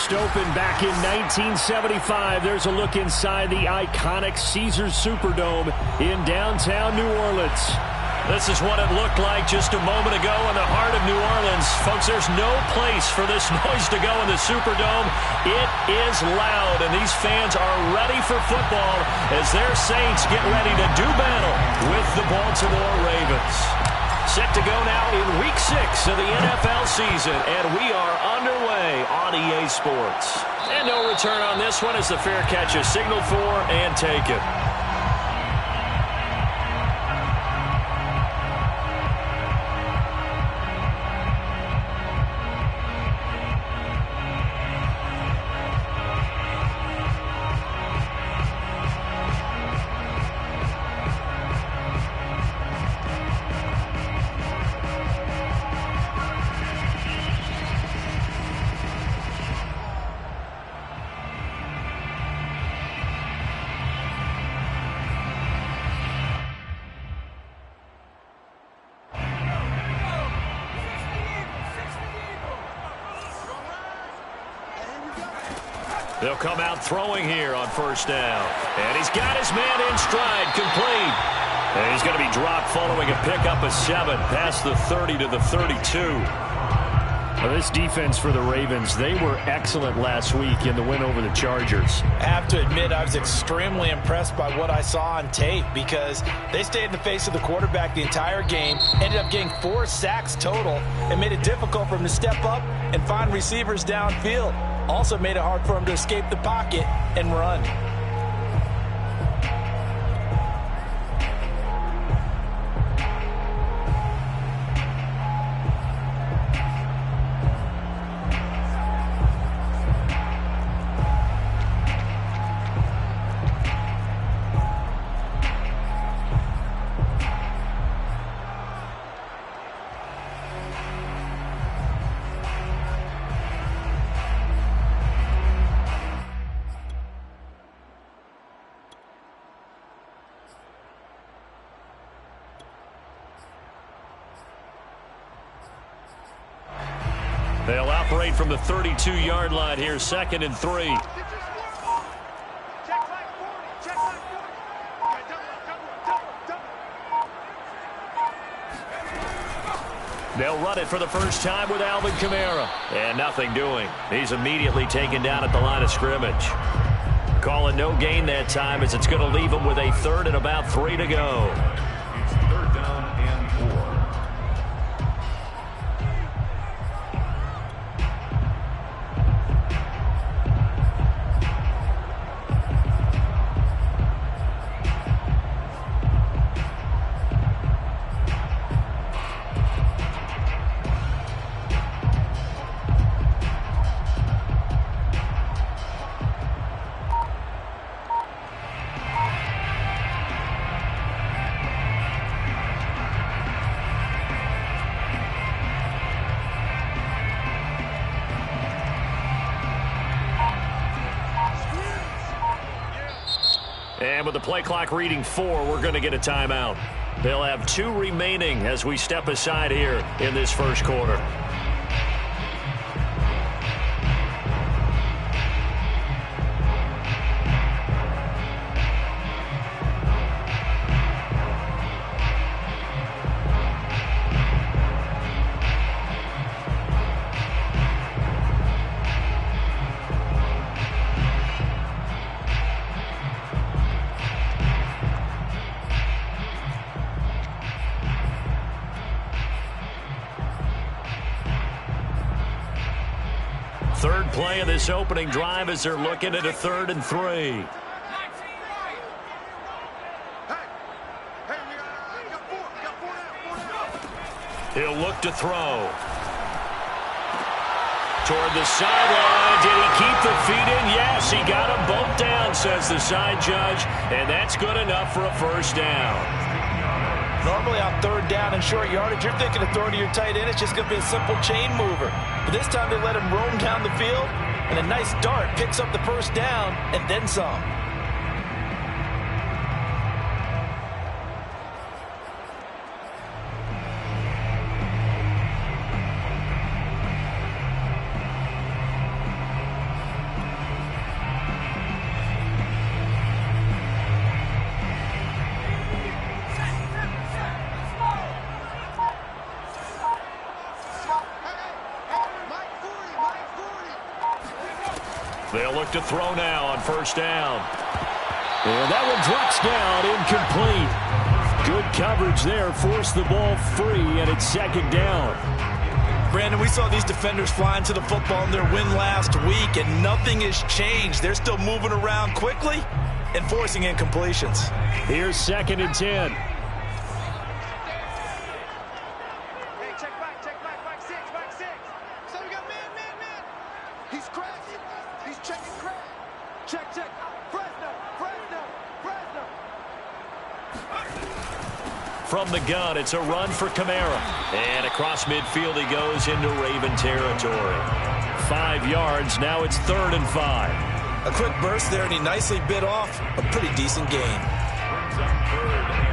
first opened back in 1975. There's a look inside the iconic Caesars Superdome in downtown New Orleans. This is what it looked like just a moment ago in the heart of New Orleans. Folks, there's no place for this noise to go in the Superdome. It is loud, and these fans are ready for football as their Saints get ready to do battle with the Baltimore Ravens. Set to go now in Week 6 of the NFL season, and we are underway on EA Sports. And no return on this one as the fair catch is signaled for and taken. They'll come out throwing here on first down. And he's got his man in stride, complete. And he's going to be dropped following a pickup of 7 past the 30 to the 32. Well, this defense for the Ravens, they were excellent last week in the win over the Chargers. I have to admit, I was extremely impressed by what I saw on tape because they stayed in the face of the quarterback the entire game, ended up getting 4 sacks total, and made it difficult for him to step up and find receivers downfield. Also made it hard for him to escape the pocket and run. They'll operate from the 32-yard line here, 2nd and 3. They'll run it for the first time with Alvin Kamara. And nothing doing. He's immediately taken down at the line of scrimmage. Calling no gain that time as it's going to leave him with a 3rd and about 3 to go. It's 3rd down and 4. And with the play clock reading 4, we're going to get a timeout. They'll have 2 remaining as we step aside here in this first quarter. Third play of this opening drive as they're looking at a 3rd and 3. He'll look to throw. Toward the sideline. Did he keep the feet in? Yes, he got them both down, says the side judge. And that's good enough for a first down. Normally on 3rd down and short yardage, you're thinking of throwing to your tight end. It's just going to be a simple chain mover. But this time they let him roam down the field, and a nice dart picks up the first down and then some. They'll look to throw now on first down. And that one drops down, incomplete. Good coverage there, forced the ball free, and it's second down. Brandon, we saw these defenders flying to the football in their win last week, and nothing has changed. They're still moving around quickly and forcing incompletions. Here's 2nd and 10. From the gun, it's a run for Kamara. And across midfield he goes into Raven territory. 5 yards, now it's 3rd and 5. A quick burst there, and he nicely bit off a pretty decent gain. Brings up 3rd and 5.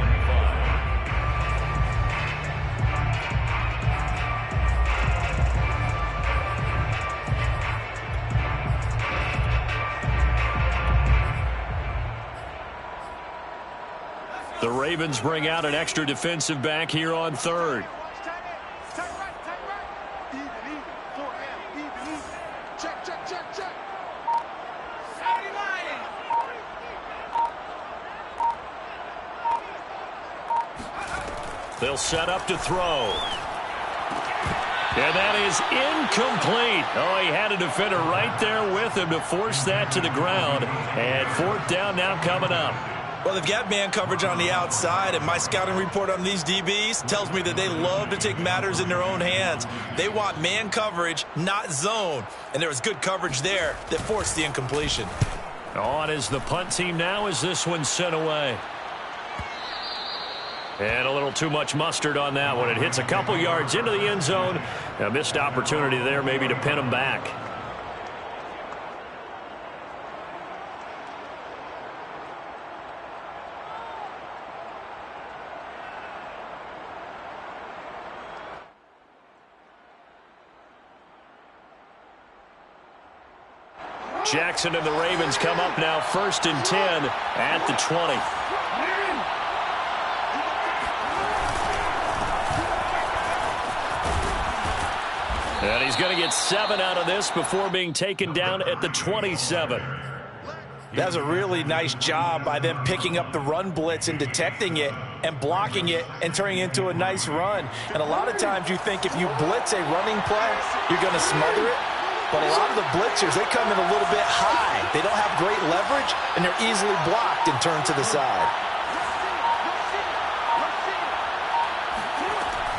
The Ravens bring out an extra defensive back here on 3rd. They'll set up to throw. And that is incomplete. Oh, he had a defender right there with him to force that to the ground. And 4th down now coming up. Well, they've got man coverage on the outside, and my scouting report on these DBs tells me that they love to take matters in their own hands. They want man coverage, not zone. And there was good coverage there that forced the incompletion. On is the punt team now as this one's sent away. And a little too much mustard on that one. It hits a couple yards into the end zone. A missed opportunity there maybe to pin them back. Jackson and the Ravens come up now 1st and 10 at the 20. And he's going to get 7 out of this before being taken down at the 27. That's a really nice job by them picking up the run blitz and detecting it and blocking it and turning it into a nice run. And a lot of times you think if you blitz a running play, you're going to smother it. But a lot of the blitzers, they come in a little bit high. They don't have great leverage, and they're easily blocked and turned to the side.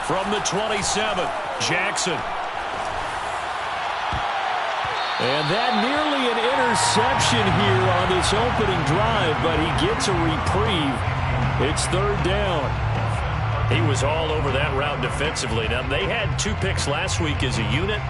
From the 27, Jackson. And that nearly an interception here on this opening drive, but he gets a reprieve. It's 3rd down. He was all over that route defensively. Now, they had 2 picks last week as a unit.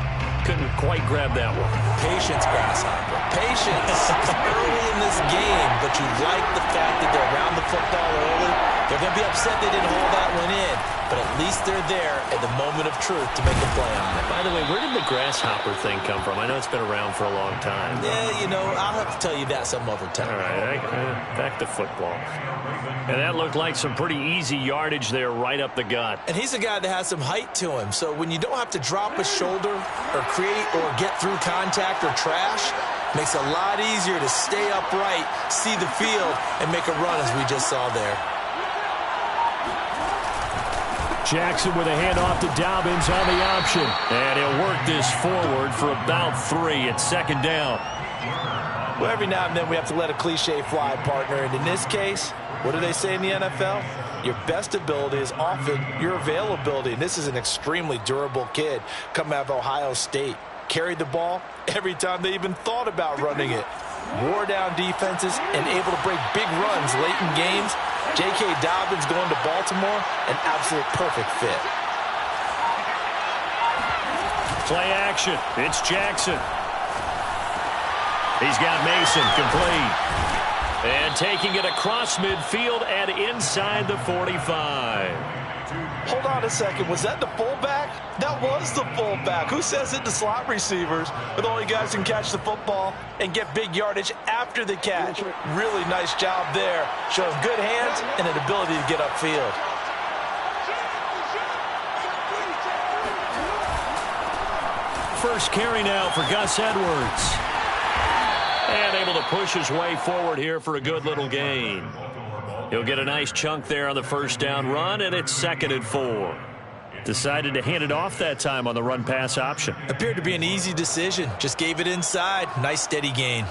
Couldn't quite grab that one. Patience, Grasshopper. Patience. It's early in this game, but you like the fact that they're around the football early. They're going to be upset they didn't hold that one in, but at least they're there at the moment of truth to make a play on it. By the way, where did the grasshopper thing come from? I know it's been around for a long time. Yeah, you know, I'll have to tell you that some other time. All right, back to football. And that looked like some pretty easy yardage there right up the gut. And he's a guy that has some height to him, so when you don't have to drop a shoulder or create or get through contact or trash, makes it a lot easier to stay upright, see the field, and make a run as we just saw there. Jackson with a handoff to Dobbins on the option. And he'll work this forward for about 3 at 2nd down. Well, every now and then we have to let a cliche fly, partner. And in this case, what do they say in the NFL? Your best ability is often your availability. And this is an extremely durable kid coming out of Ohio State. Carried the ball every time they even thought about running it. Wore down defenses and able to break big runs late in games. J.K. Dobbins going to Baltimore, an absolute perfect fit. Play action. It's Jackson. He's got Mason complete. And taking it across midfield and inside the 45. Hold on a second. Was that the fullback? That was the fullback. Who says it to slot receivers? But the only guys who can catch the football and get big yardage after the catch. Really nice job there. Showing good hands and an ability to get upfield. First carry now for Gus Edwards. able to push his way forward here for a good little gain. He'll get a nice chunk there on the first down run, and it's 2nd and 4. Decided to hand it off that time on the run-pass option. Appeared to be an easy decision. Just gave it inside. Nice steady gain.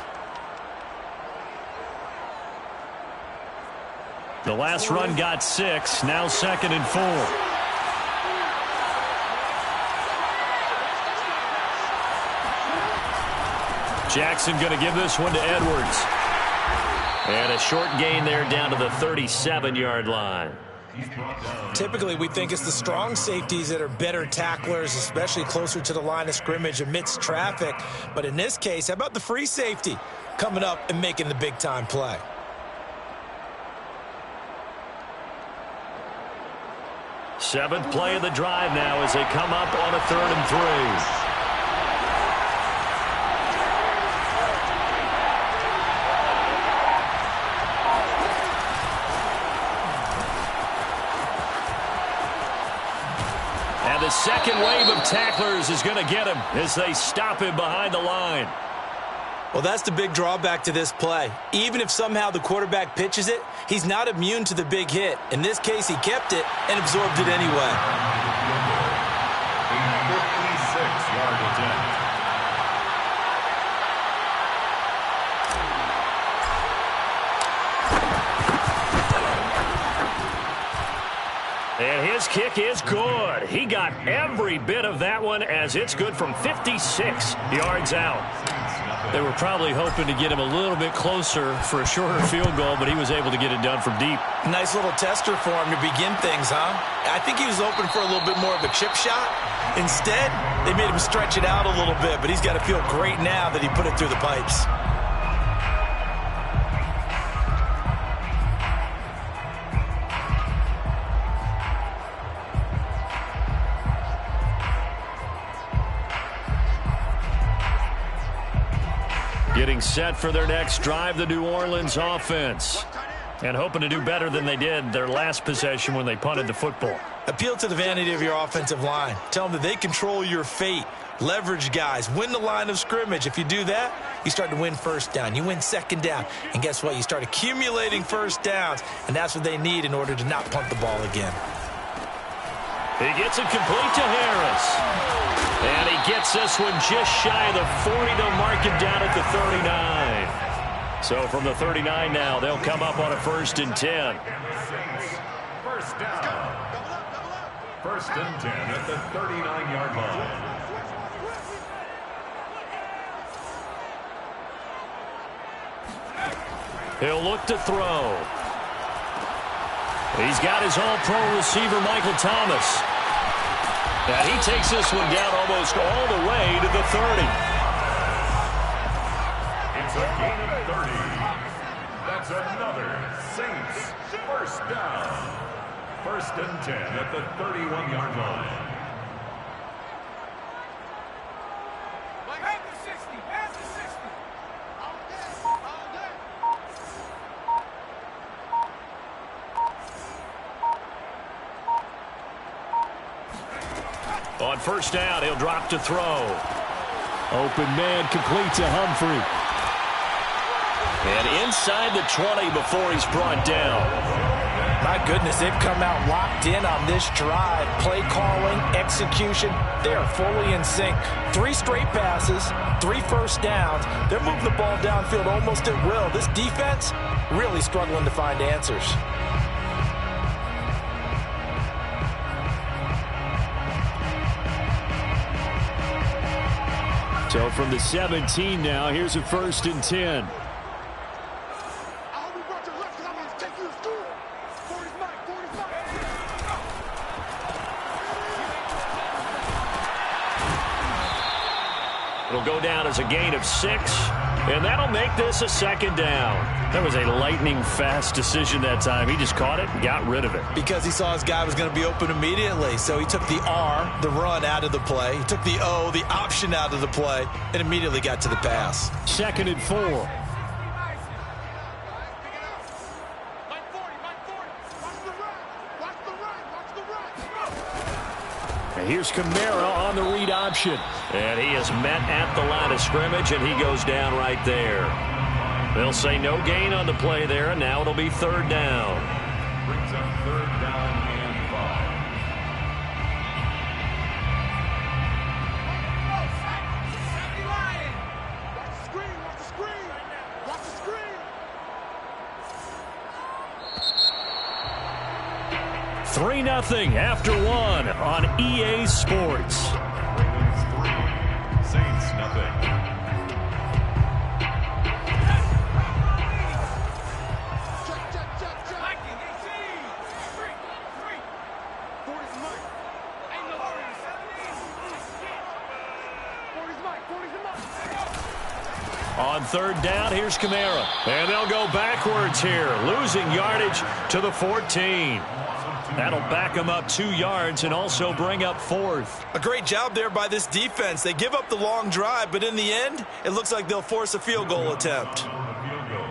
The last run got 6. Now 2nd and 4. Jackson going to give this one to Edwards. And a short gain there down to the 37-yard line. Typically, we think it's the strong safeties that are better tacklers, especially closer to the line of scrimmage amidst traffic. But in this case, how about the free safety coming up and making the big-time play? Seventh play of the drive now as they come up on a 3rd and 3. And the second wave of tacklers is going to get him as they stop him behind the line. Well, that's the big drawback to this play. Even if somehow the quarterback pitches it, he's not immune to the big hit. In this case, he kept it and absorbed it anyway. 56-yard attempt. And his kick is good. He got every bit of that one as it's good from 56 yards out. They were probably hoping to get him a little bit closer for a shorter field goal, but he was able to get it done from deep. Nice little tester for him to begin things, huh? I think he was open for a little bit more of a chip shot. Instead, they made him stretch it out a little bit, but he's got to feel great now that he put it through the pipes. Getting set for their next drive, the New Orleans offense. And hoping to do better than they did their last possession when they punted the football. Appeal to the vanity of your offensive line. Tell them that they control your fate. Leverage guys. Win the line of scrimmage. If you do that, you start to win first down. You win second down. And guess what? You start accumulating first downs. And that's what they need in order to not punt the ball again. He gets it complete to Harris. And he gets this one just shy of the 40. They'll mark it down at the 39. So from the 39 now, they'll come up on a 1st and 10. First down. 1st and 10 at the 39-yard line. He'll look to throw. He's got his all-pro receiver, Michael Thomas. And he takes this one down almost all the way to the 30. It's a gain of 30. That's another Saints first down. 1st and 10 at the 31-yard line. On 1st down, he'll drop to throw. Open man complete to Humphrey. And inside the 20 before he's brought down. My goodness, they've come out locked in on this drive. Play calling, execution, they are fully in sync. 3 straight passes, 3 first downs. They're moving the ball downfield almost at will. This defense really struggling to find answers. So from the 17 now, here's a 1st and 10. It'll go down as a gain of 6, and that'll make this a 2nd down. That was a lightning-fast decision that time. He just caught it and got rid of it. Because he saw his guy was going to be open immediately, so he took the R, the run, out of the play. He took the O, the option, out of the play, and immediately got to the pass. 2nd and 4. And here's Kamara on the read option. And he is met at the line of scrimmage, and he goes down right there. They'll say no gain on the play there, and now it'll be third down. Brings up third down and 5. Watch the screen. 3-0 after 1 on EA Sports. Ravens 3, Saints nothing. On third down, here's Kamara. And they'll go backwards here, losing yardage to the 14. That'll back them up 2 yards and also bring up fourth. A great job there by this defense. They give up the long drive, but in the end, it looks like they'll force a field goal attempt. Field goal.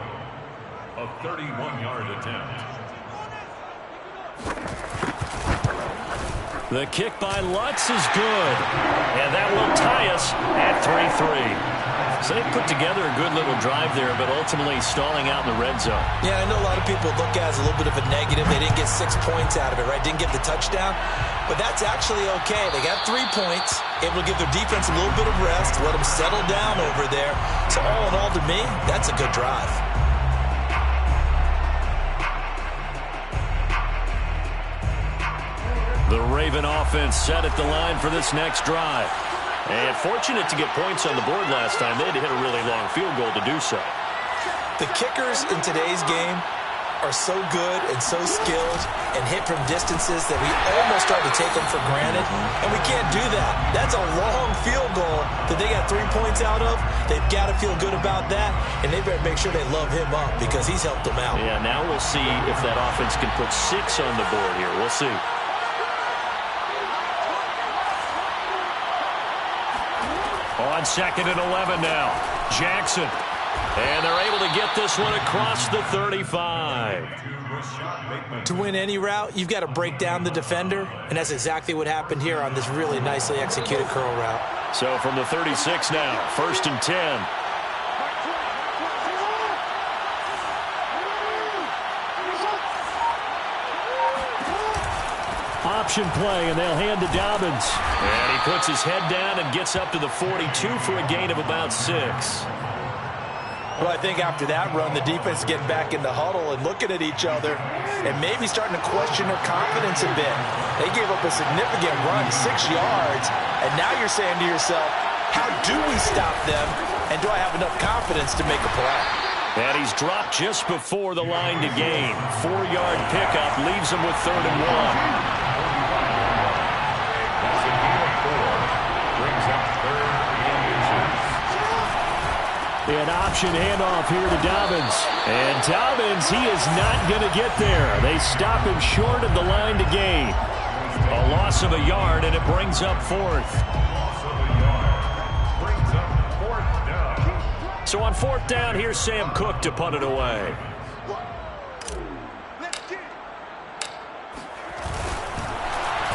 A 31-yard attempt. The kick by Lutz is good. And that will tie us at 3-3. So they put together a good little drive there, but ultimately stalling out in the red zone. Yeah, I know a lot of people look at it as a little bit of a negative. They didn't get 6 points out of it, right? Didn't get the touchdown. But that's actually okay. They got 3 points, able to give their defense a little bit of rest, let them settle down over there. So all in all, to me, that's a good drive. The Raven offense set at the line for this next drive. And fortunate to get points on the board last time. They had to hit a really long field goal to do so. The kickers in today's game are so good and so skilled and hit from distances that we almost start to take them for granted. And we can't do that. That's a long field goal that they got 3 points out of. They've got to feel good about that. And they better make sure they love him up because he's helped them out. Yeah, now we'll see if that offense can put 6 on the board here. We'll see. On 2nd and 11 now. Jackson. And they're able to get this one across the 35. To win any route, you've got to break down the defender, and that's exactly what happened here on this really nicely executed curl route. So from the 36 now, 1st and 10. Option play, and they'll hand to Dobbins. And he puts his head down and gets up to the 42 for a gain of about 6. Well, I think after that run, the defense is getting back in the huddle and looking at each other and maybe starting to question their confidence a bit. They gave up a significant run, 6 yards, and now you're saying to yourself, how do we stop them, and do I have enough confidence to make a play? And he's dropped just before the line to gain. 4-yard pickup leaves him with 3rd and 1. An option handoff here to Dobbins. And Dobbins, he is not going to get there. They stop him short of the line to gain. A loss of a yard, and it brings up 4th. So on 4th down, here's Sam Cook to punt it away.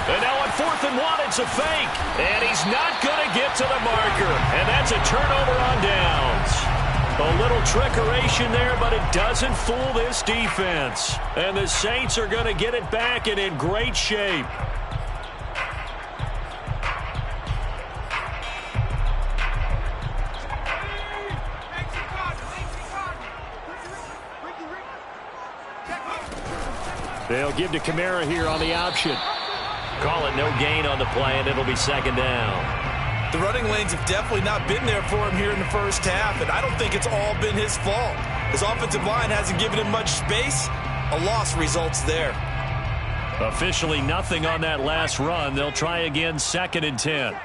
And now on 4th and 1, it's a fake. And he's not going to get to the marker. And that's a turnover on downs. A little trickeration there, but it doesn't fool this defense. And the Saints are going to get it back and in great shape. They'll give to Kamara here on the option. Call it no gain on the play, and it'll be 2nd down. The running lanes have definitely not been there for him here in the first half, and I don't think it's all been his fault. His offensive line hasn't given him much space. A loss results there. Officially nothing on that last run. They'll try again, 2nd and 10.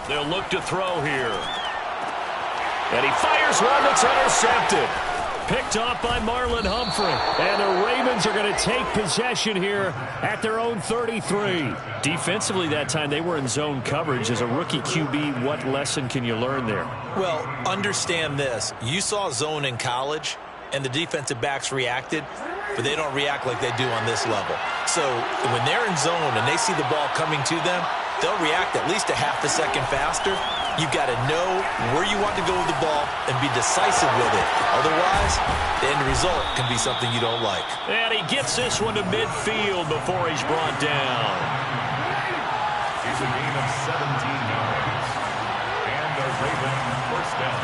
They'll look to throw here. And he fires one that's intercepted. Picked off by Marlon Humphrey. And the Ravens are going to take possession here at their own 33. Defensively that time, they were in zone coverage. As a rookie QB, what lesson can you learn there? Well, understand this. You saw zone in college, and the defensive backs reacted, but they don't react like they do on this level. So when they're in zone and they see the ball coming to them, they'll react at least a half a second faster. You've got to know where you want to go with the ball and be decisive with it. Otherwise, the end result can be something you don't like. And he gets this one to midfield before he's brought down. It's a gain of 17 yards. And the Ravens first down.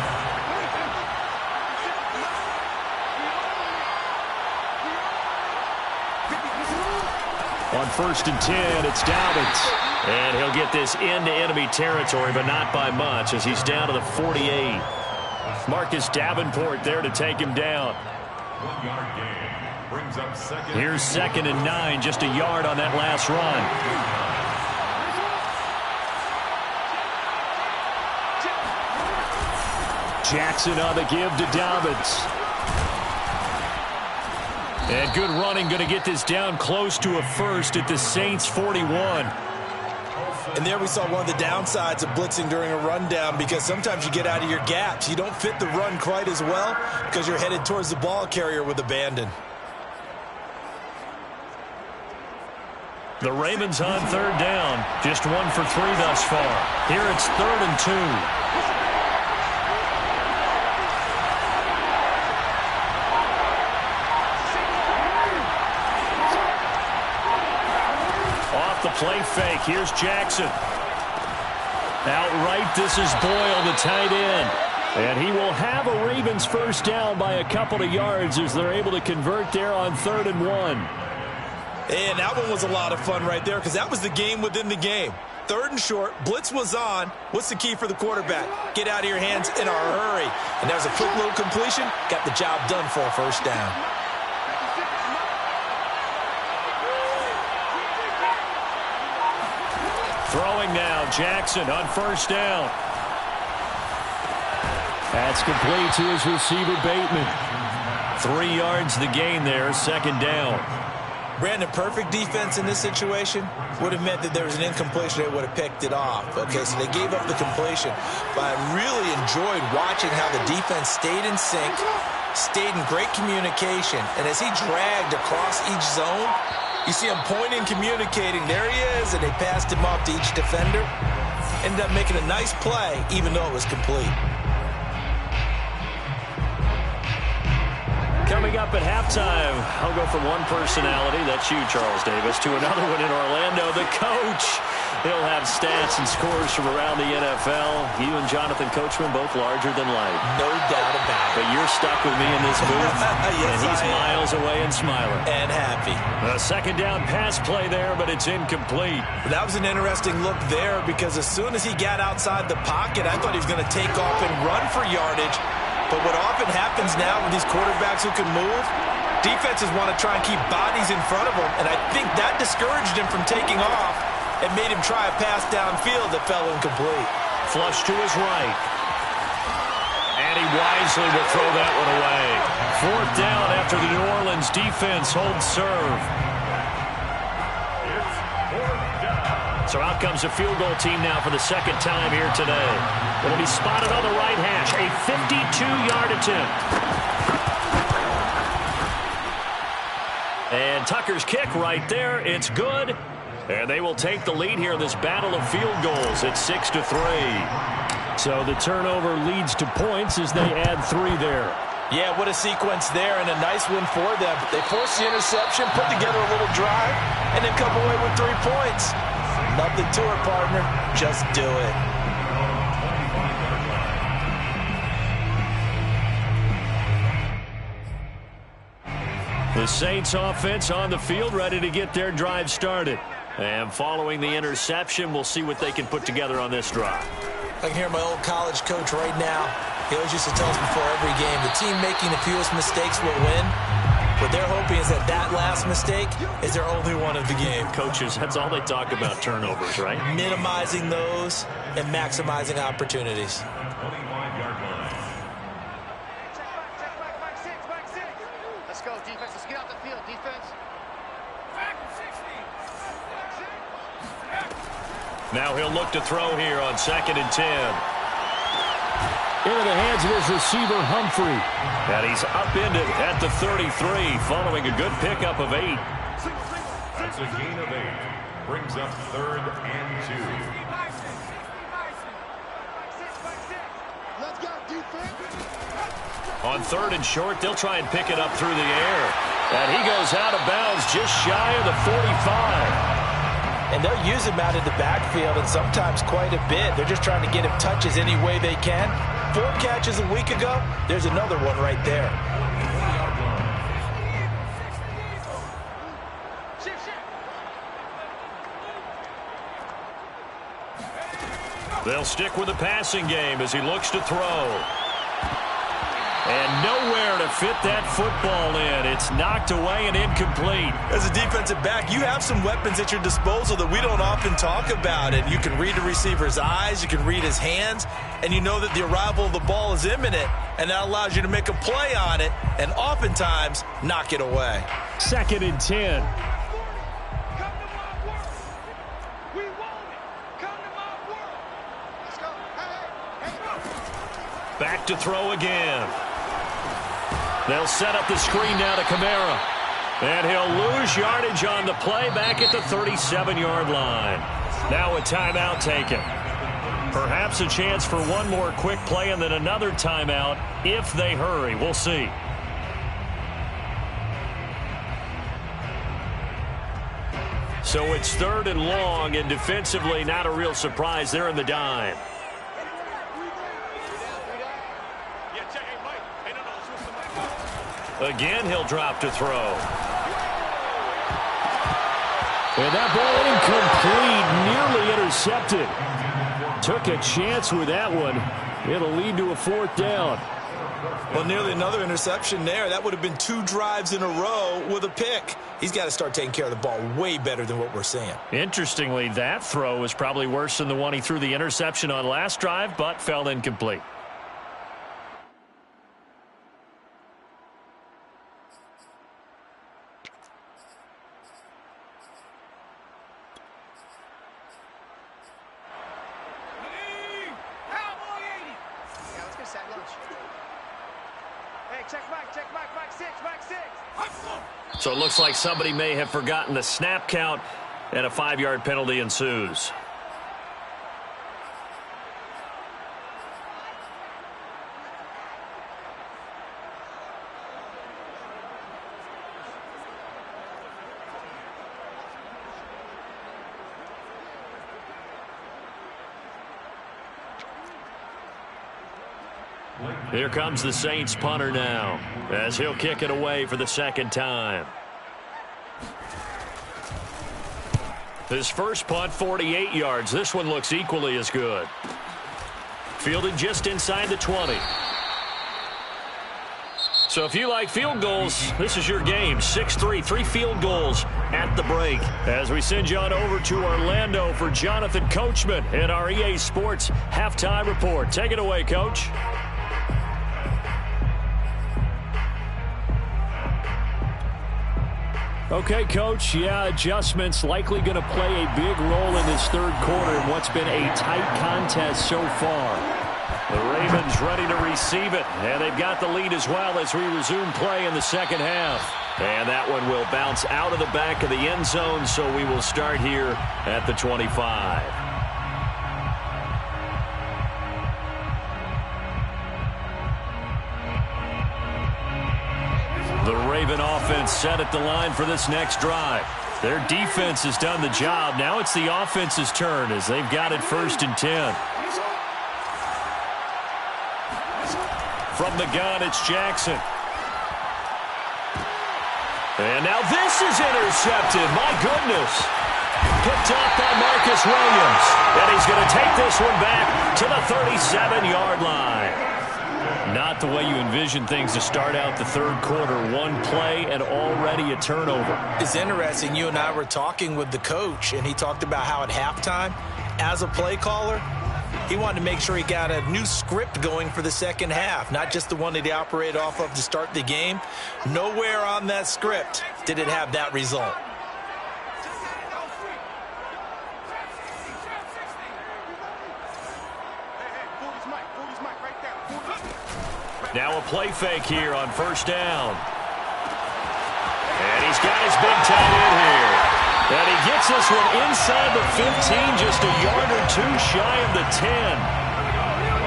On 1st and 10, it's Dobbins. And he'll get this into enemy territory, but not by much, as he's down to the 48. Marcus Davenport there to take him down. 1 yard gain. Brings up second. Here's 2nd and 9, just a yard on that last run. Jackson on the give to Dobbins. And good running, going to get this down close to a first at the Saints 41. And there we saw one of the downsides of blitzing during a rundown, because sometimes you get out of your gaps. You don't fit the run quite as well because you're headed towards the ball carrier with abandon. The Ravens on 3rd down. Just 1 for 3 thus far. Here it's 3rd and 2. The play fake. Here's Jackson. Outright, this is Boyle, the tight end. And he will have a Ravens first down by a couple of yards as they're able to convert there on 3rd and 1. And that one was a lot of fun right there, because that was the game within the game. 3rd and short, blitz was on. What's the key for the quarterback? Get out of your hands in a hurry. And there's a quick little completion. Got the job done for a first down. Throwing now, Jackson on 1st down. That's complete to his receiver, Bateman. 3 yards the gain there, 2nd down. Brandon, perfect defense in this situation would have meant that there was an incompletion. They would have picked it off. Okay, so they gave up the completion. But I really enjoyed watching how the defense stayed in sync, stayed in great communication. And as he dragged across each zone, you see him pointing, communicating. There he is, and they passed him off to each defender. Ended up making a nice play, even though it was complete. Coming up at halftime, I'll go from one personality, that's you, Charles Davis, to another one in Orlando, the coach. He'll have stats and scores from around the NFL. You and Jonathan Coachman, both larger than life. No doubt about it. But you're stuck with me in this booth, yes, and he's miles away and smiling. And happy. A 2nd down pass play there, but it's incomplete. That was an interesting look there, because as soon as he got outside the pocket, I thought he was going to take off and run for yardage. But what often happens now with these quarterbacks who can move, defenses want to try and keep bodies in front of them, and I think that discouraged him from taking off and made him try a pass downfield that fell incomplete. Flush to his right. And he wisely will throw that one away. 4th down after the New Orleans defense holds serve. So out comes a field goal team now for the 2nd time here today. It'll be spotted on the right hash. A 52-yard attempt. And Tucker's kick right there. It's good. And they will take the lead here in this battle of field goals. It's 6-3. So the turnover leads to points as they add 3 there. Yeah, what a sequence there, and a nice one for them. They forced the interception, put together a little drive, and then come away with 3 points. Nothing to it, partner. Just do it. The Saints offense on the field, ready to get their drive started. And following the interception, we'll see what they can put together on this drive. I can hear my old college coach right now. He always used to tell us before every game, the team making the fewest mistakes will win. What they're hoping is that that last mistake is their only one of the game. Coaches, that's all they talk about, turnovers, right? Minimizing those and maximizing opportunities. 25-yard line. Check back six. Let's go, defense. Let's get out the field, defense. Back 60. Now he'll look to throw here on 2nd and 10. Into the hands of his receiver, Humphrey. And he's upended at the 33, following a good pickup of 8. That's a gain of 8. brings up 3rd and 2. Let's go, defense. On 3rd and short, they'll try and pick it up through the air. And he goes out of bounds just shy of the 45. And they'll use him out in the backfield, and sometimes quite a bit. They're just trying to get him touches any way they can. 4 catches a week ago. There's another one right there. They'll stick with the passing game as he looks to throw. And nowhere to fit that football in. It's knocked away and incomplete. As a defensive back, you have some weapons at your disposal that we don't often talk about. And you can read the receiver's eyes, you can read his hands, and you know that the arrival of the ball is imminent. And that allows you to make a play on it and oftentimes knock it away. 2nd and 10. Back to throw again. They'll set up the screen now to Kamara. And he'll lose yardage on the play back at the 37-yard line. Now a timeout taken. Perhaps a chance for one more quick play and then another timeout if they hurry. We'll see. So it's 3rd and long, and defensively not a real surprise. They're in the dime. Again, he'll drop to throw. And that ball incomplete, nearly intercepted. Took a chance with that one. It'll lead to a 4th down. Well, nearly another interception there. That would have been 2 drives in a row with a pick. He's got to start taking care of the ball way better than what we're seeing. Interestingly, that throw was probably worse than the one he threw the interception on last drive, but fell incomplete. So it looks like somebody may have forgotten the snap count, and a 5-yard penalty ensues. Here comes the Saints punter now, as he'll kick it away for the 2nd time. His first punt, 48 yards. This one looks equally as good. Fielded just inside the 20. So if you like field goals, this is your game. 6-3, 3 field goals at the break. As we send you on over to Orlando for Jonathan Coachman in our EA Sports Halftime Report. Take it away, Coach. Okay, Coach, adjustments likely going to play a big role in this 3rd quarter in what's been a tight contest so far. The Ravens ready to receive it, and they've got the lead as well as we resume play in the 2nd half. And that one will bounce out of the back of the end zone, so we will start here at the 25. The Raven offense set at the line for this next drive. Their defense has done the job. Now it's the offense's turn as they've got it 1st and 10. From the gun, it's Jackson. And now this is intercepted. My goodness. Picked up by Marcus Williams. And he's going to take this one back to the 37-yard line. Not the way you envision things to start out the 3rd quarter. One play and already a turnover. It's interesting. You and I were talking with the coach, and he talked about how at halftime, as a play caller, he wanted to make sure he got a new script going for the 2nd half, not just the one that he operated off of to start the game. Nowhere on that script did it have that result. Now a play fake here on 1st down. And he's got his big tight end here. And he gets this one inside the 15, just a yard or two shy of the 10.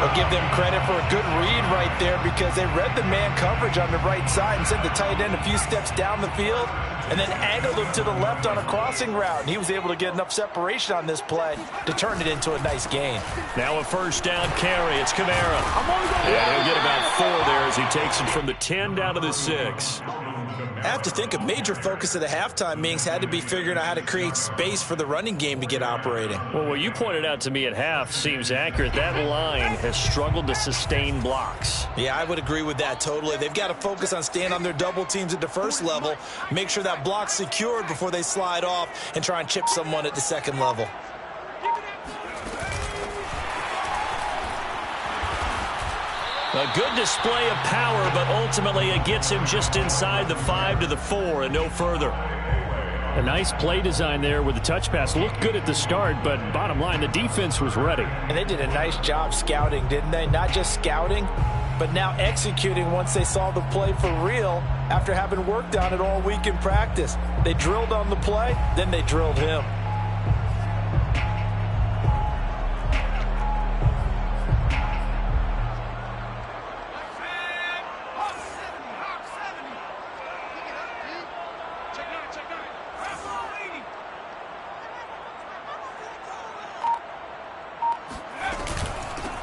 I'll give them credit for a good read right there because they read the man coverage on the right side and sent the tight end a few steps down the field and then angled him to the left on a crossing route. And he was able to get enough separation on this play to turn it into a nice gain. Now a first down carry. It's Kamara. And he'll get about 4 there as he takes it from the 10 down to the 6. I have to think a major focus of the halftime meetings had to be figuring out how to create space for the running game to get operating. Well, what you pointed out to me at half seems accurate. That line has struggled to sustain blocks. Yeah, I would agree with that totally. They've got to focus on staying on their double teams at the first level, make sure that block's secured before they slide off and try and chip someone at the second level. A good display of power, but ultimately it gets him just inside the 5 to the 4 and no further. A nice play design there with the touch pass. Looked good at the start, but bottom line, the defense was ready. And they did a nice job scouting, didn't they? Not just scouting, but now executing once they saw the play for real after having worked on it all week in practice. They drilled on the play, then they drilled him.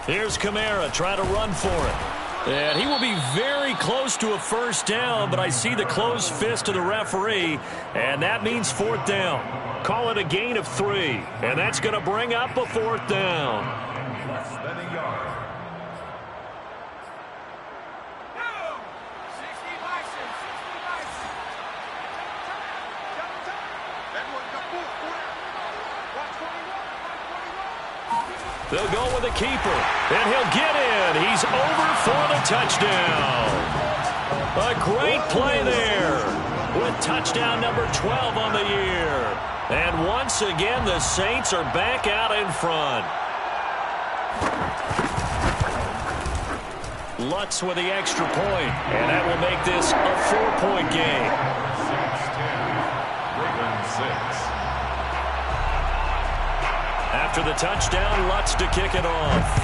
Here's Kamara trying to run for it. And he will be very close to a first down, but I see the closed fist of the referee, and that means 4th down. Call it a gain of 3, and that's going to bring up a 4th down. Less than a yard. They'll go with a keeper, and he'll get in. He's over for the touchdown. A great play there with touchdown number 12 on the year. And once again, the Saints are back out in front. Lutz with the extra point, and that will make this a 4-point game. 6-10. Ravens 6. After the touchdown, Lutz to kick it off.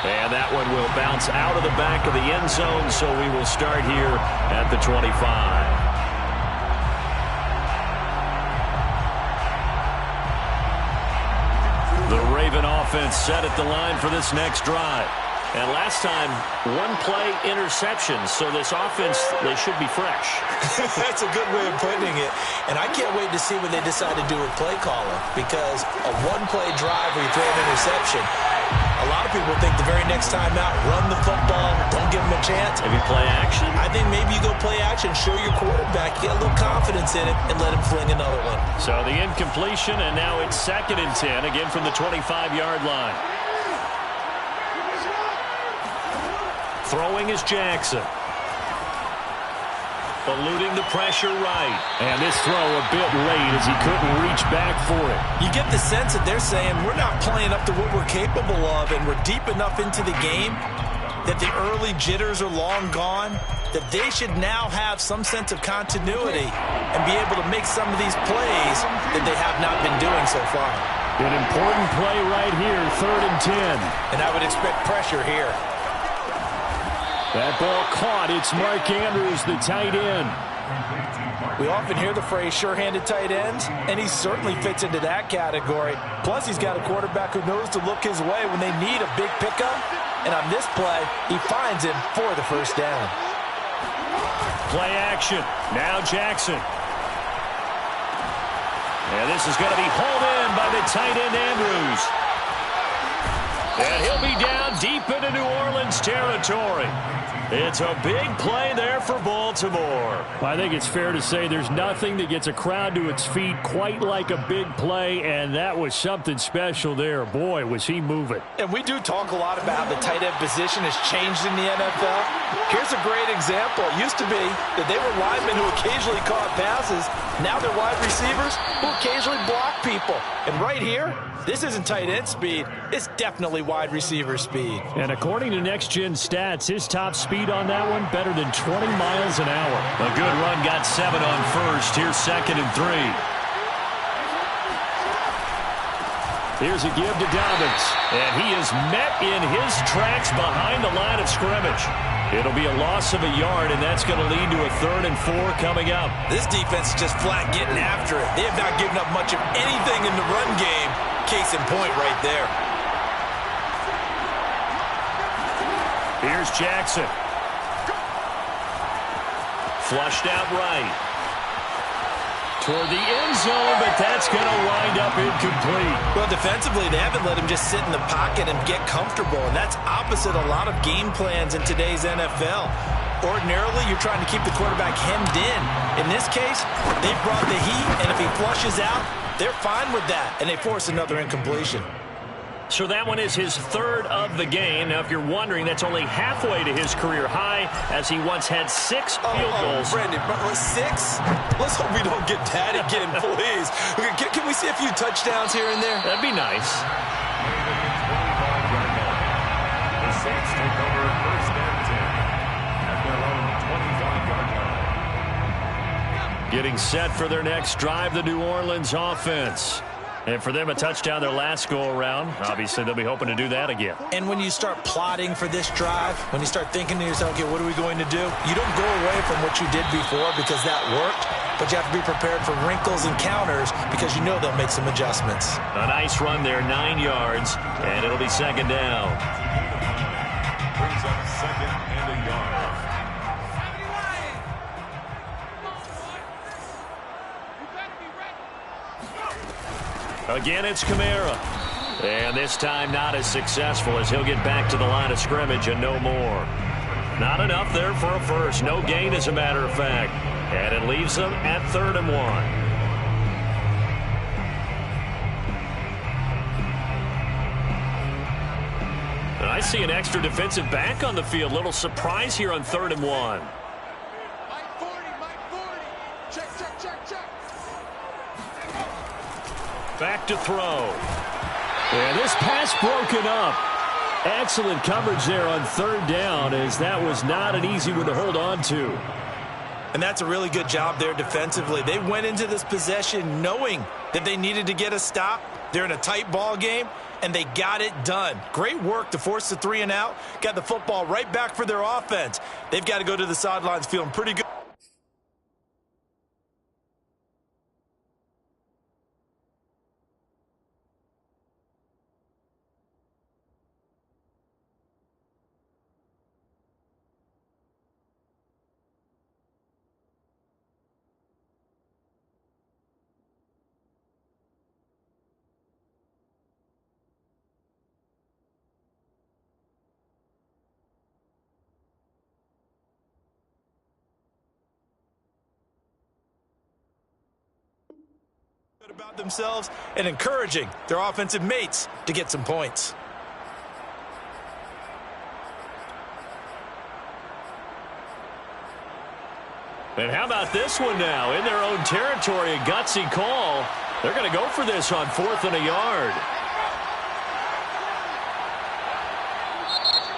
And that one will bounce out of the back of the end zone, so we will start here at the 25. The Raven offense set at the line for this next drive. And last time, 1-play interception, so this offense, they should be fresh. That's a good way of putting it. And I can't wait to see what they decide to do with play calling, because a 1-play drive where you throw an interception, a lot of people think the very next time out, run the football, don't give them a chance. Maybe play action? I think maybe you go play action, show your quarterback, get a little confidence in it, and let him fling another one. So the incompletion, and now it's 2nd and 10, again from the 25-yard line. Throwing is Jackson. Eluding the pressure right. And this throw a bit late as he couldn't reach back for it. You get the sense that they're saying we're not playing up to what we're capable of, and we're deep enough into the game that the early jitters are long gone, that they should now have some sense of continuity and be able to make some of these plays that they have not been doing so far. An important play right here, 3rd and 10. And I would expect pressure here. That ball caught. It's Mark Andrews, the tight end. We often hear the phrase sure-handed tight ends, and he certainly fits into that category. Plus, he's got a quarterback who knows to look his way when they need a big pickup. And on this play, he finds him for the first down. Play action. Now Jackson. And this is going to be hauled in by the tight end Andrews. And he'll be down deep into New Orleans territory. It's a big play there for Baltimore. I think it's fair to say there's nothing that gets a crowd to its feet quite like a big play, and that was something special there. Boy, was he moving. And we do talk a lot about how the tight end position has changed in the NFL. Here's a great example. It used to be that they were linemen who occasionally caught passes. Now they're wide receivers who occasionally block people. And right here, this isn't tight end speed. It's definitely wide receiver speed. And according to Next Gen Stats, his top speed on that one, better than 20 miles an hour. A good run, got 7 on first. Here's 2nd and 3. Here's a give to Dobbins, and he is met in his tracks behind the line of scrimmage. It'll be a loss of a yard, and that's going to lead to a 3rd and 4 coming up. This defense is just flat getting after it. They have not given up much of anything in the run game. Case in point right there. Here's Jackson. Flushed out right. Toward the end zone, but that's going to wind up incomplete. Well, defensively, they haven't let him just sit in the pocket and get comfortable, and that's opposite a lot of game plans in today's NFL. Ordinarily, you're trying to keep the quarterback hemmed in. In this case, they brought the heat, and if he flushes out, they're fine with that, and they force another incompletion. So that one is his 3rd of the game. Now, if you're wondering, that's only halfway to his career high, as he once had 6 field goals. Brandon, 6? Let's hope we don't get that again, please. Can we see a few touchdowns here and there? That'd be nice. The Saints take over 1st and 10 at their own 25-yard line. Getting set for their next drive, the New Orleans offense. And for them, a touchdown their last go-around. Obviously, they'll be hoping to do that again. And when you start plotting for this drive, when you start thinking to yourself, okay, what are we going to do? You don't go away from what you did before because that worked, but you have to be prepared for wrinkles and counters because you know they'll make some adjustments. A nice run there, 9 yards, and it'll be 2nd down. Brings up 2nd and a yard. Again, it's Kamara. And this time not as successful as he'll get back to the line of scrimmage and no more. Not enough there for a first. No gain, as a matter of fact. And it leaves them at 3rd and 1. And I see an extra defensive back on the field. Little surprise here on 3rd and 1. Mike 40, Mike 40. Check. Back to throw. And this pass broken up. Excellent coverage there on 3rd down, as that was not an easy one to hold on to. And that's a really good job there defensively. They went into this possession knowing that they needed to get a stop. They're in a tight ball game, and they got it done. Great work to force the 3 and out. Got the football right back for their offense. They've got to go to the sidelines feeling pretty good. About themselves and encouraging their offensive mates to get some points. And how about this one now? In their own territory, a gutsy call. They're going to go for this on 4th and a yard.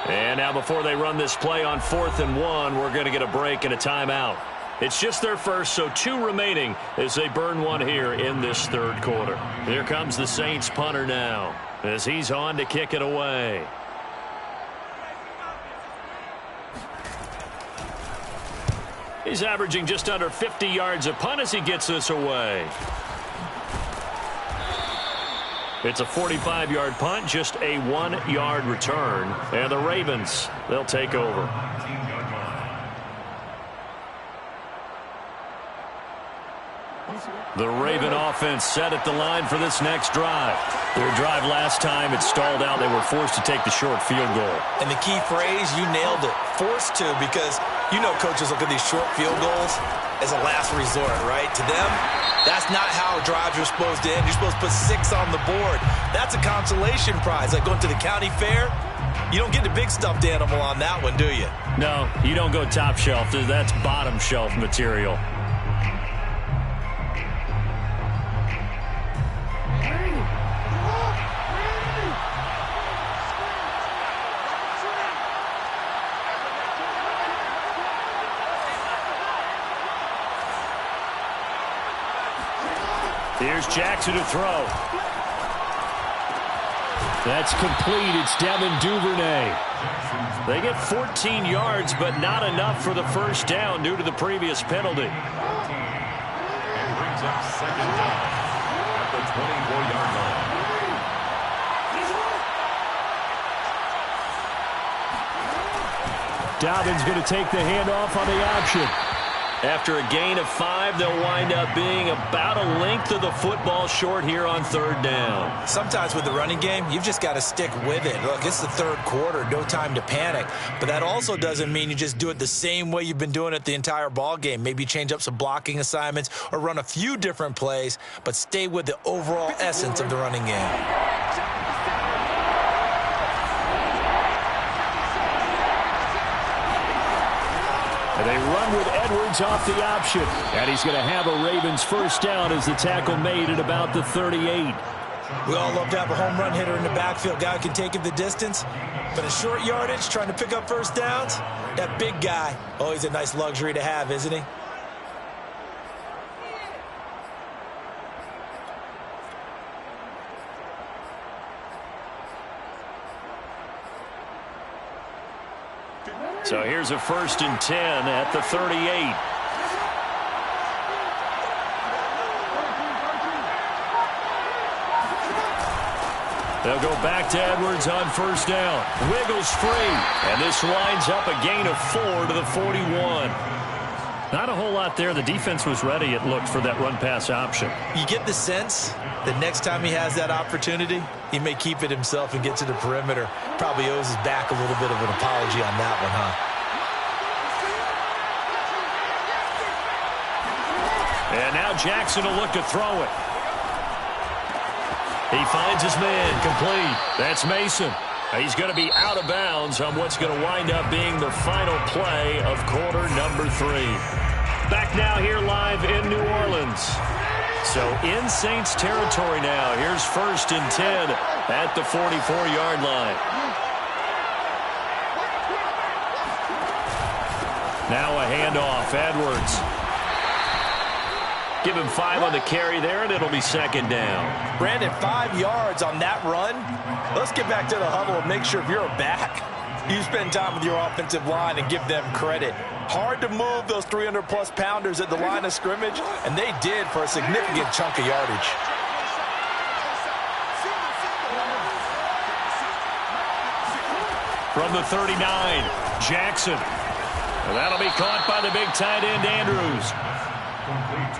And now before they run this play on 4th and 1, we're going to get a break and a timeout. It's just their first, so 2 remaining as they burn one here in this 3rd quarter. Here comes the Saints punter now as he's on to kick it away. He's averaging just under 50 yards a punt as he gets this away. It's a 45-yard punt, just a 1-yard return. And the Ravens, they'll take over. The Raven offense set at the line for this next drive. Their drive last time, it stalled out. They were forced to take the short field goal. And the key phrase, you nailed it, forced to, because you know coaches look at these short field goals as a last resort, right? To them, that's not how drives are supposed to end. You're supposed to put 6 on the board. That's a consolation prize. Like going to the county fair, you don't get the big stuffed animal on that one, do you? No, you don't go top shelf. That's bottom shelf material. Here's Jackson to throw. That's complete. It's Devin Duvernay. They get 14 yards, but not enough for the first down due to the previous penalty. And brings up second down at the 24-yard line. Dobbins going to take the handoff on the option. After a gain of 5, they'll wind up being about a length of the football short here on third down. Sometimes with the running game, you've just got to stick with it. Look, it's the third quarter, no time to panic. But that also doesn't mean you just do it the same way you've been doing it the entire ball game. Maybe change up some blocking assignments or run a few different plays, but stay with the overall essence of the running game. And they run with Edwards off the option. And he's going to have a Ravens first down as the tackle made at about the 38. We all love to have a home run hitter in the backfield. Guy who can take it the distance. But in short yardage, trying to pick up first downs, that big guy, always a nice luxury to have, isn't he? So here's a 1st and 10 at the 38. They'll go back to Edwards on first down. Wiggles free. And this winds up a gain of 4 to the 41. Not a whole lot there. The defense was ready, it looked, for that run-pass option. You get the sense that next time he has that opportunity, he may keep it himself and get to the perimeter. Probably owes his back a little bit of an apology on that one, huh? And now Jackson will look to throw it. He finds his man, complete. That's Mason. He's going to be out of bounds on what's going to wind up being the final play of quarter number 3. Back now here live in New Orleans. So in Saints territory now. Here's 1st and 10 at the 44-yard line. Now a handoff. Edwards. Give him 5 on the carry there, and it'll be 2nd down. Brandon, 5 yards on that run. Let's get back to the huddle and make sure if you're a back, you spend time with your offensive line and give them credit. Hard to move those 300-plus pounders at the line of scrimmage, and they did for a significant chunk of yardage. From the 39, Jackson. And that'll be caught by the big tight end, Andrews.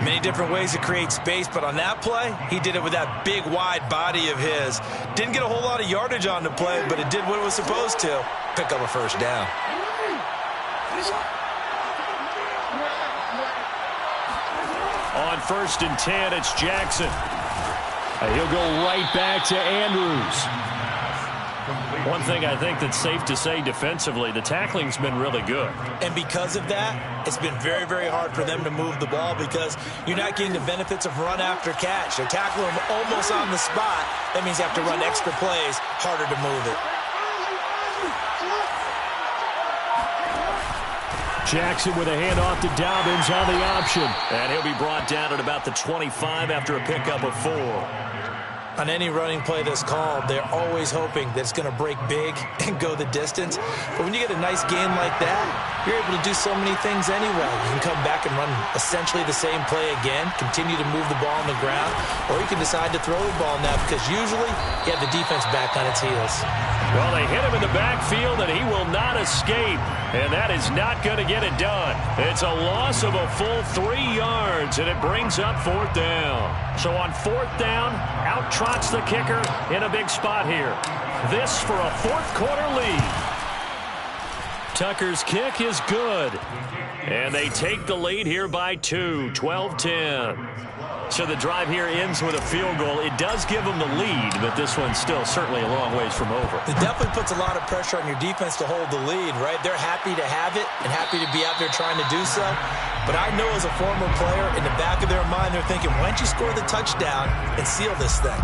Many different ways to create space, but on that play, he did it with that big, wide body of his. Didn't get a whole lot of yardage on the play, but it did what it was supposed to. Pick up a first down. On 1st and 10, it's Jackson. He'll go right back to Andrews. One thing I think that's safe to say defensively, the tackling's been really good. And because of that, it's been very, very hard for them to move the ball because you're not getting the benefits of run after catch. They're tackling them almost on the spot. That means you have to run extra plays, harder to move it. Jackson with a handoff to Dobbins on the option. And he'll be brought down at about the 25 after a pickup of 4. On any running play that's called, they're always hoping that it's going to break big and go the distance. But when you get a nice gain like that, you're able to do so many things anyway. You can come back and run essentially the same play again, continue to move the ball on the ground, or you can decide to throw the ball now because usually you have the defense back on its heels. Well, they hit him in the backfield, and he will not escape. And that is not going to get it done. It's a loss of a full 3 yards, and it brings up 4th down. So on 4th down, out trots the kicker in a big spot here. This for a 4th quarter lead. Tucker's kick is good. And they take the lead here by 2, 12-10. So the drive here ends with a field goal. It does give them the lead, but this one's still certainly a long ways from over. It definitely puts a lot of pressure on your defense to hold the lead, right? They're happy to have it and happy to be out there trying to do so. But I know as a former player, in the back of their mind, they're thinking, why don't you score the touchdown and seal this thing?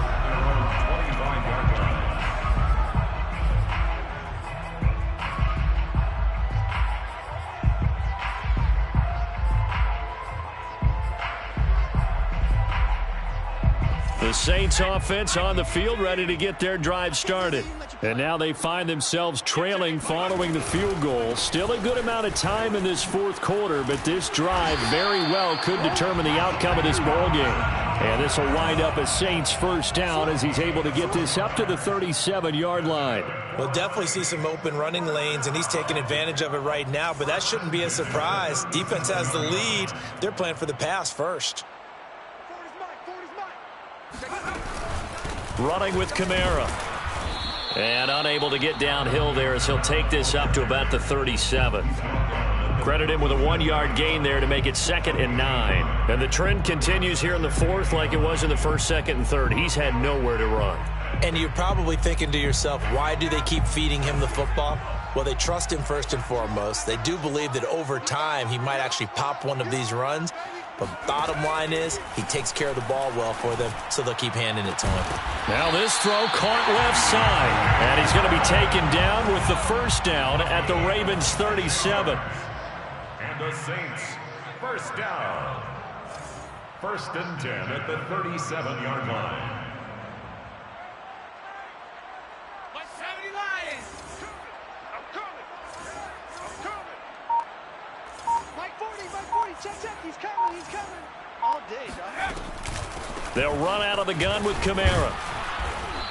The Saints offense on the field, ready to get their drive started. And now they find themselves trailing following the field goal. Still a good amount of time in this fourth quarter, but this drive very well could determine the outcome of this ball game. And this will wind up a Saints first down as he's able to get this up to the 37-yard line. We'll definitely see some open running lanes, and he's taking advantage of it right now, but that shouldn't be a surprise. Defense has the lead. They're playing for the pass first. Running with Kamara. And unable to get downhill there as he'll take this up to about the 37. Credit him with a 1-yard gain there to make it 2nd and 9. And the trend continues here in the fourth like it was in the first, second, and third. He's had nowhere to run. And you're probably thinking to yourself, why do they keep feeding him the football? Well, they trust him first and foremost. They do believe that over time he might actually pop one of these runs. But bottom line is he takes care of the ball well for them, so they'll keep handing it to him. Now this throw caught left side. And he's going to be taken down with the first down at the Ravens 37. And the Saints, first down. 1st and 10 at the 37-yard line. Check, he's coming. All day, Doc. They'll run out of the gun with Kamara.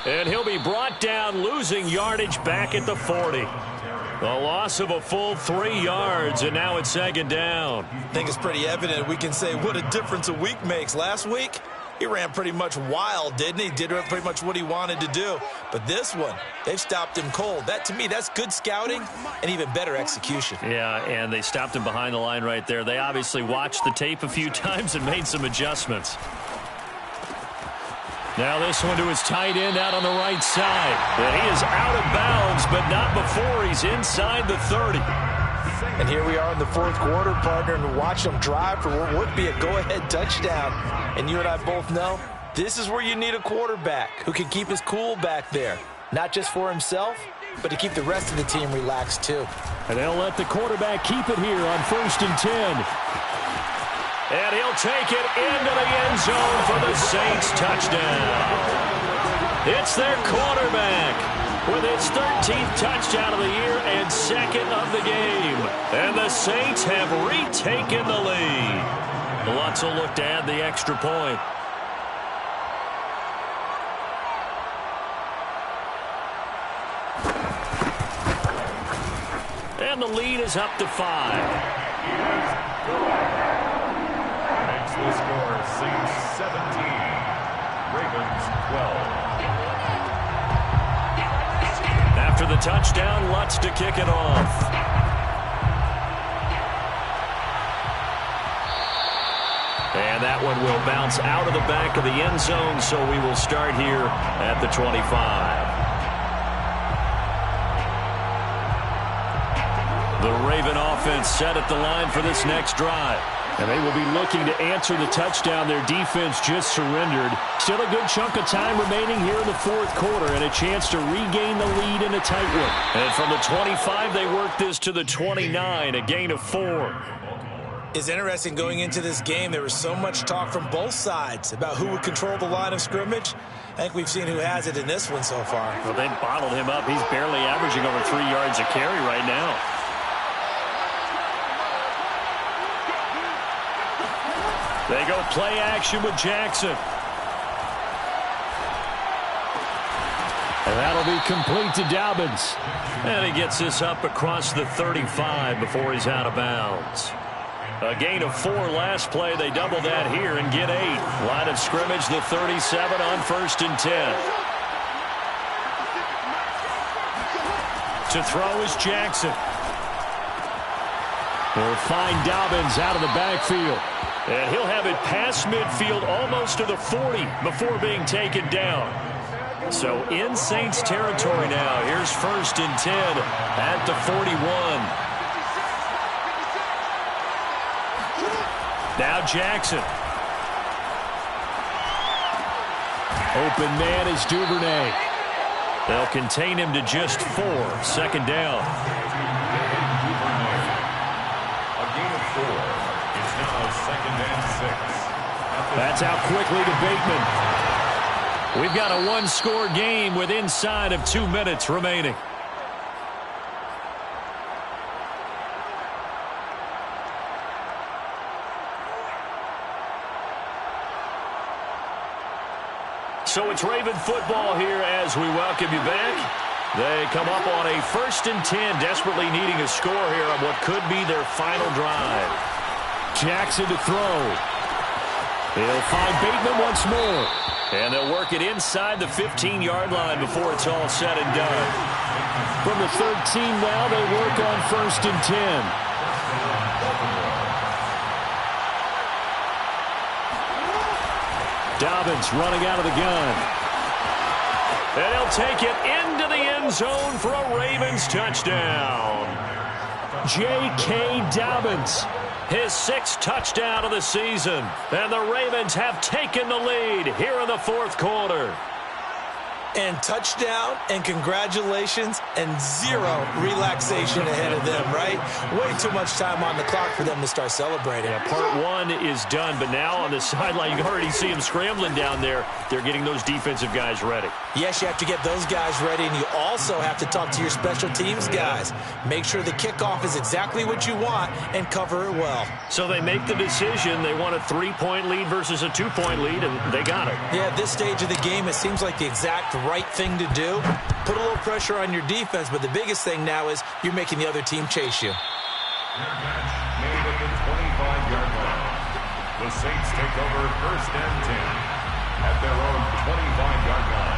And he'll be brought down, losing yardage back at the 40. The loss of a full 3 yards, and now it's 2nd down. I think it's pretty evident. We can say what a difference a week makes. Last week, he ran pretty much wild, didn't he? Did pretty much what he wanted to do. But this one, they've stopped him cold. That, to me, that's good scouting and even better execution. Yeah, and they stopped him behind the line right there. They obviously watched the tape a few times and made some adjustments. Now this one to his tight end out on the right side. And he is out of bounds, but not before he's inside the 30. And here we are in the fourth quarter, partner, and watch them drive for what would be a go-ahead touchdown. And you and I both know this is where you need a quarterback who can keep his cool back there. Not just for himself, but to keep the rest of the team relaxed too. And they'll let the quarterback keep it here on 1st and 10. And he'll take it into the end zone for the Saints touchdown. It's their quarterback with his 13th touchdown of the year and 2nd of the game. And the Saints have retaken the lead. Lutz will look to add the extra point. And the lead is up to 5. Makes the score Saints 17, Ravens 12. After the touchdown, Lutz to kick it off. And that one will bounce out of the back of the end zone, so we will start here at the 25. The Raven offense set at the line for this next drive. And they will be looking to answer the touchdown their defense just surrendered. Still a good chunk of time remaining here in the fourth quarter and a chance to regain the lead in a tight one. And from the 25, they work this to the 29, a gain of 4. It's interesting going into this game. There was so much talk from both sides about who would control the line of scrimmage. I think we've seen who has it in this one so far. Well, they bottled him up. He's barely averaging over 3 yards a carry right now. They go play action with Jackson. And that'll be complete to Dobbins. And he gets this up across the 35 before he's out of bounds. A gain of 4 last play. They double that here and get 8. Line of scrimmage, the 37 on 1st and 10. To throw is Jackson. We'll find Dobbins out of the backfield. And he'll have it past midfield almost to the 40 before being taken down. So in Saints territory now. Here's 1st and 10 at the 41. Now Jackson. Open man is Duvernay. They'll contain him to just 4. 2nd down. A gain of 4. It's now 2nd and 6. That's out quickly to Bateman. We've got a one-score game with inside of 2 minutes remaining. So it's Raven football here as we welcome you back. They come up on a 1st and 10, desperately needing a score here on what could be their final drive. Jackson to throw. He'll find Bateman once more. And they'll work it inside the 15-yard line before it's all said and done. From the 13 now, they work on 1st and 10. Dobbins running out of the gun. And he'll take it into the end zone for a Ravens touchdown. J.K. Dobbins, his 6th touchdown of the season. And the Ravens have taken the lead here in the 4th quarter. And touchdown and congratulations and 0 relaxation ahead of them, right? Way too much time on the clock for them to start celebrating. Yeah, part 1 is done, but now on the sideline, you can already see them scrambling down there. They're getting those defensive guys ready. Yes, you have to get those guys ready, and you also have to talk to your special teams guys. Make sure the kickoff is exactly what you want and cover it well. So they make the decision. They want a 3-point lead versus a 2-point lead, and they got it. Yeah, at this stage of the game, it seems like the exact right thing to do. Put a little pressure on your defense, but the biggest thing now is you're making the other team chase you. Catch made at the 25-yard line. The Saints take over 1st and 10 at their own 25-yard line.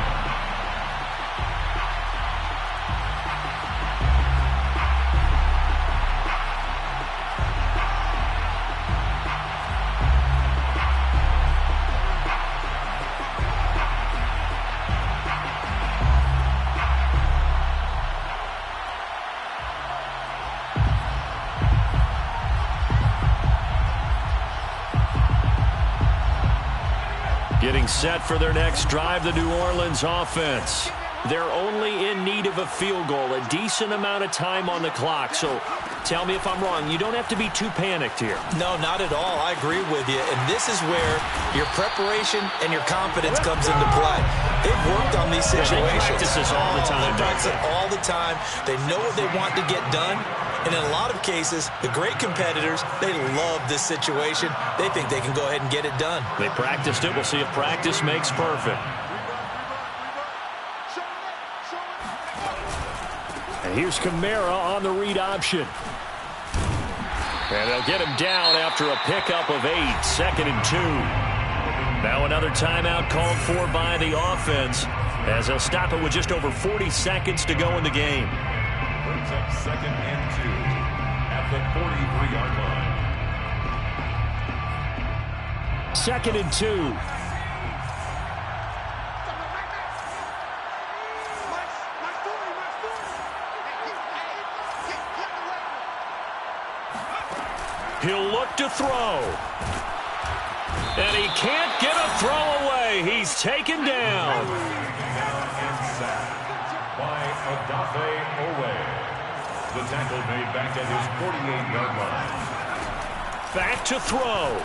Getting set for their next drive, the New Orleans offense. They're only in need of a field goal, a decent amount of time on the clock. So tell me if I'm wrong. You don't have to be too panicked here. No, not at all. I agree with you. And this is where your preparation and your confidence comes into play. They've worked on these situations. They practice this all the time. They practice it all the time. They know what they want to get done. And in a lot of cases, the great competitors, they love this situation. They think they can go ahead and get it done. They practiced it. We'll see if practice makes perfect. And here's Kamara on the read option. And they'll get him down after a pickup of 8, 2nd and 2. Now another timeout called for by the offense as they'll stop it with just over 40 seconds to go in the game. Brings up 2nd and 2 at the 43-yard line. 2nd and 2. He'll look to throw. And he can't get a throw away. He's taken down. And sacked by Odafe Oweh. The tackle made back at his 48-yard line. Back to throw.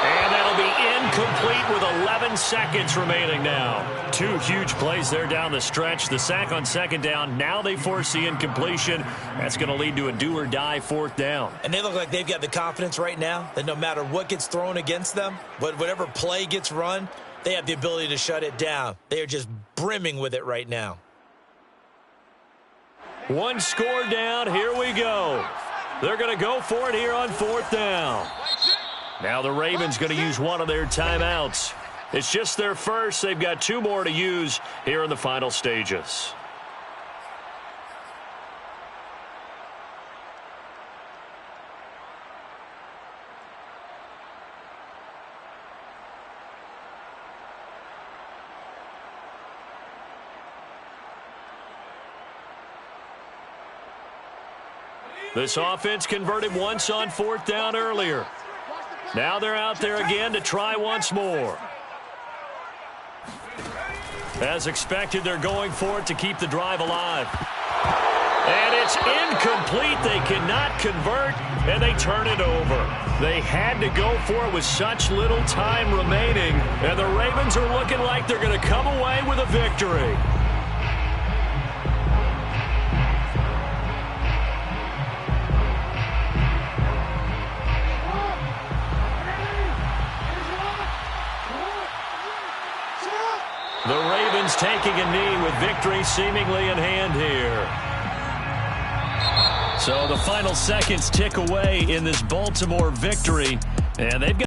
And that'll be incomplete with 11 seconds remaining now. 2 huge plays there down the stretch. The sack on 2nd down. Now they force the incompletion. That's going to lead to a do-or-die 4th down. And they look like they've got the confidence right now that no matter what gets thrown against them, whatever play gets run, they have the ability to shut it down. They are just brimming with it right now. 1 score down. Here we go. They're going to go for it here on 4th down. Now the Ravens going to use one of their timeouts. It's just their first. They've got 2 more to use here in the final stages. This offense converted once on 4th down earlier. Now they're out there again to try once more. As expected, they're going for it to keep the drive alive. And it's incomplete. They cannot convert, and they turn it over. They had to go for it with such little time remaining, and the Ravens are looking like they're going to come away with a victory. The Ravens taking a knee with victory seemingly in hand here. So the final seconds tick away in this Baltimore victory, and they've got